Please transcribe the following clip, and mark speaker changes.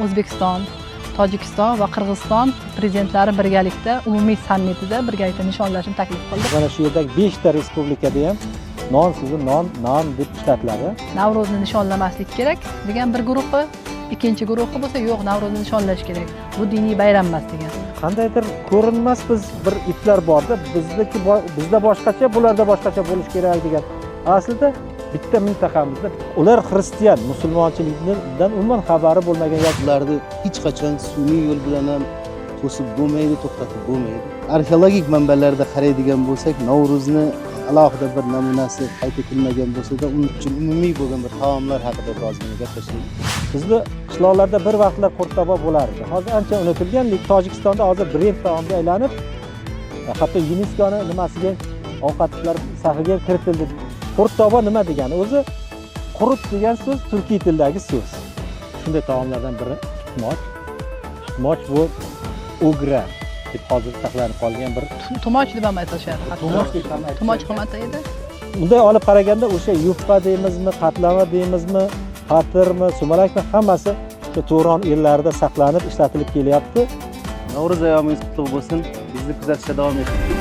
Speaker 1: O'zbekiston, Tojikiston va Qirg'iziston prezidentlari birgalikda umumiy sammitida birgalikda nishonlashni taklif qildi.
Speaker 2: Mana shu yerdagi 5 ta respublikada ham non so'zi non deb ishlatiladi.
Speaker 1: Navro'zni nishonlamaslik kerak degan bir guruhi, ikkinchi guruhi bo'lsa yo'q, Navro'zni nishonlash kerak. Bu diniy bayram emas degan.
Speaker 2: Qandaydir ko'rinmas bir iplar borda, bizda boshqacha, bularda boshqacha bo'lish kerak degan. Aslida bitta mintaqamizda ular xristian, musulmonchilikdan umuman xabari bo'lmagan
Speaker 3: ularni hech qachon sun'iy yo'l bilan ham to'sib bo'lmaydi, to'xtatib bo'lmaydi. Arxeologik manbalarda qaraydigan bo'lsak, Navro'zni alohida bir namunasi qayd etilmagan bo'lsa-da, uning uchun umumiy bo'lgan bir taomlar haqida birozgina gaplashaylik.
Speaker 2: Bizni qishloqlarda bir vaqtlar qurttobo bo'lardi. Hozir ancha unutilgan, Tojikistonda hozir brend taomga aylanib, hatto UNESCOning nimasiga ovqatlar safiga kiritildi. Qurttobo nima degani? O'zi qurut degan so'z turkiy tildagi so'z. Shunday taomlardan biri tutmoch. Tutmoch bu ugra deb hozir saqlanib qolgan bir
Speaker 1: Tumoch deb ham aytishadi. Tumoch ham aytadi.
Speaker 2: Bunday olib qaraganda o'sha yupqa deymizmi, qatlama deymizmi, patirmi, sumalakmi hammasi o'sha Turon yillarida saqlanib ishlatilib kelyapti.
Speaker 3: Navro'z ayomingiz qutlug' bo'lsin. Bizni kuzatishda davom eting.